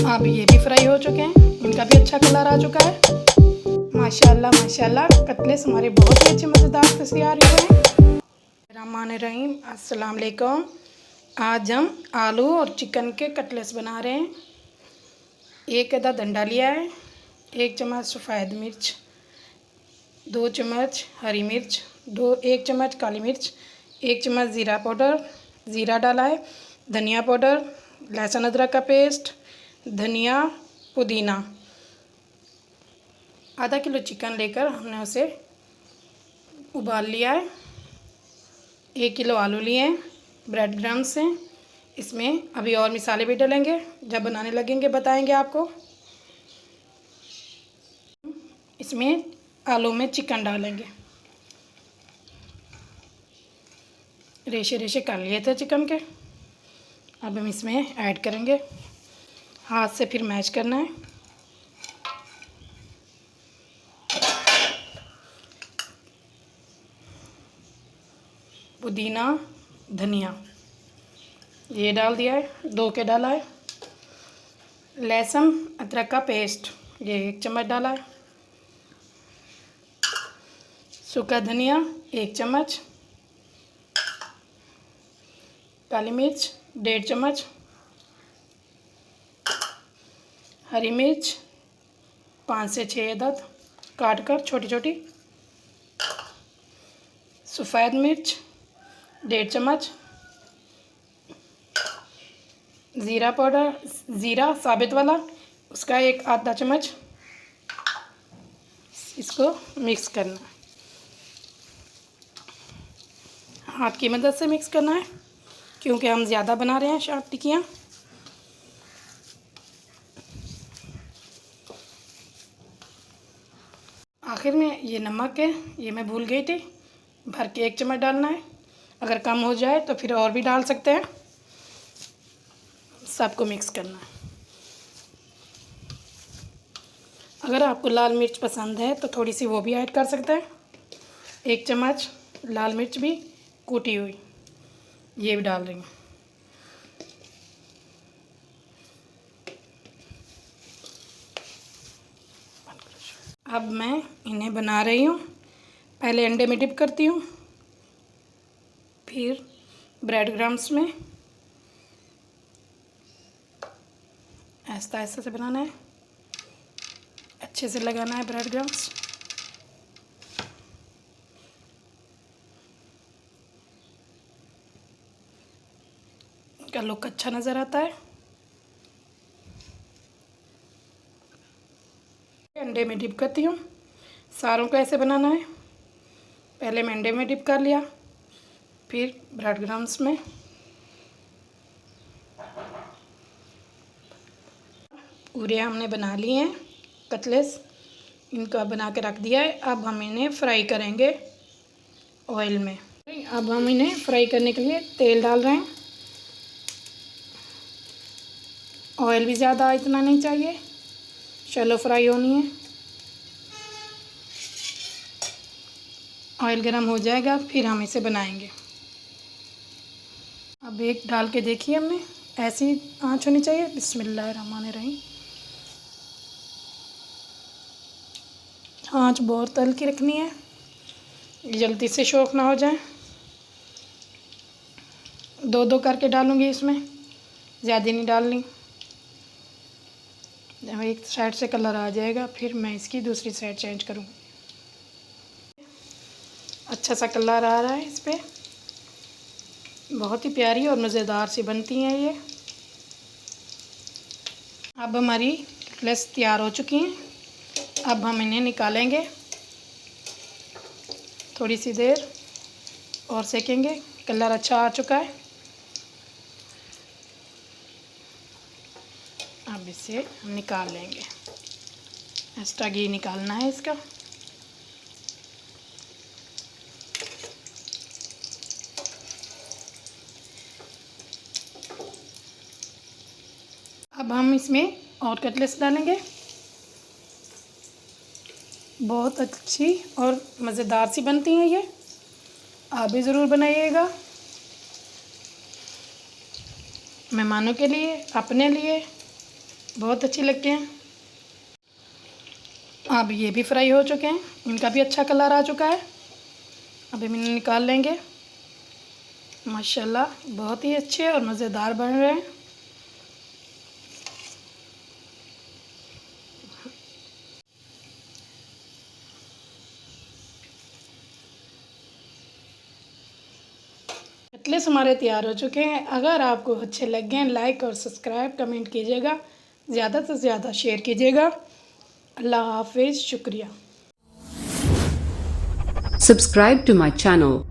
अब ये भी फ्राई हो चुके हैं, इनका भी अच्छा कलर आ चुका है। माशाल्लाह माशाल्लाह कटलेट्स हमारे बहुत ही अच्छे मज़ेदार से तैयार हुए हैं। रहमानिर्रहीम, अस्सलाम वालेकुम। आज हम आलू और चिकन के कटलेट्स बना रहे हैं। एक अदा डंडा लिया है, 1 चम्मच सफ़ेद मिर्च, 2 चम्मच हरी मिर्च, 1 चम्मच काली मिर्च, 1 चम्मच ज़ीरा पाउडर, ज़ीरा डाला है, धनिया पाउडर, लहसुन अदरक का पेस्ट, धनिया, पुदीना। आधा किलो चिकन लेकर हमने उसे उबाल लिया है। 1 किलो आलू लिए हैं, ब्रेड क्रम्स हैं। इसमें अभी और मसाले भी डालेंगे, जब बनाने लगेंगे बताएंगे आपको। इसमें आलू में चिकन डालेंगे। रेशे रेशे कर लिए थे चिकन के, अब हम इसमें ऐड करेंगे। हाथ से फिर मैश करना है। पुदीना, धनिया ये डाल दिया है, 2 के डाला है। लहसुन अदरक का पेस्ट ये 1 चम्मच डाला है। सूखा धनिया 1 चम्मच, काली मिर्च 1.5 चम्मच, हरी मिर्च 5 से 6 अदद काट कर छोटी छोटी, सफ़ेद मिर्च 1.5 चम्मच, ज़ीरा पाउडर, ज़ीरा साबित वाला उसका आधा चम्मच। इसको मिक्स करना है, हाथ की मदद से मिक्स करना है क्योंकि हम ज़्यादा बना रहे हैं शार्ट टिक्कियाँ। आखिर में ये नमक है, ये मैं भूल गई थी, भर के 1 चम्मच डालना है। अगर कम हो जाए तो फिर और भी डाल सकते हैं। सबको मिक्स करना है। अगर आपको लाल मिर्च पसंद है तो थोड़ी सी वो भी ऐड कर सकते हैं। 1 चम्मच लाल मिर्च भी कूटी हुई ये भी डाल रही हूँ। अब मैं इन्हें बना रही हूँ। पहले अंडे में डिप करती हूँ, फिर ब्रेड क्रम्स में ऐसा ऐसा से बनाना है, अच्छे से लगाना है ब्रेड क्रम्स। इनका लुक अच्छा नज़र आता है। अंडे में डिप करती हूँ। सारों को ऐसे बनाना है। पहले मैं अंडे में डिप कर लिया, फिर ब्रेड क्रम्स में। पूरे हमने बना लिए हैं कटलेट्स, इनका बना के रख दिया है। अब हम इन्हें फ्राई करेंगे ऑयल में। अब हम इन्हें फ्राई करने के लिए तेल डाल रहे हैं। ऑयल भी ज़्यादा इतना नहीं चाहिए, शैलो फ्राई होनी है। ऑयल गर्म हो जाएगा फिर हम इसे बनाएंगे। अब एक डाल के देखिए, हमने ऐसी आंच होनी चाहिए। बिस्मिल्लाहिर्रहमानिर्रहीम। आंच बहुत हल्की रखनी है, जल्दी से शौक ना हो जाए। 2-2 करके डालूंगी इसमें, ज़्यादा नहीं डालनी। जब एक साइड से कलर आ जाएगा फिर मैं इसकी दूसरी साइड चेंज करूँगी। अच्छा सा कलर आ रहा है इस पर, बहुत ही प्यारी और मज़ेदार सी बनती हैं ये। अब हमारी कटलेट्स तैयार हो चुकी हैं। अब हम इन्हें निकालेंगे, थोड़ी सी देर और सेकेंगे। कलर अच्छा आ चुका है। अब इसे हम निकाल लेंगे। एक्स्ट्रा घी निकालना है इसका। अब हम इसमें और कटलेट्स डालेंगे। बहुत अच्छी और मज़ेदार सी बनती हैं ये, आप भी ज़रूर बनाइएगा। मेहमानों के लिए, अपने लिए बहुत अच्छी लगती हैं। अब ये भी फ्राई हो चुके हैं, इनका भी अच्छा कलर आ चुका है। अभी हम इन्हें निकाल लेंगे। माशाल्लाह बहुत ही अच्छे और मज़ेदार बन रहे हैं। कटलेट्स हमारे तैयार हो चुके हैं। अगर आपको अच्छे लगे लाइक और सब्सक्राइब कमेंट कीजिएगा, ज़्यादा से ज़्यादा शेयर कीजिएगा। अल्लाह हाफिज़, शुक्रिया। Subscribe to my channel.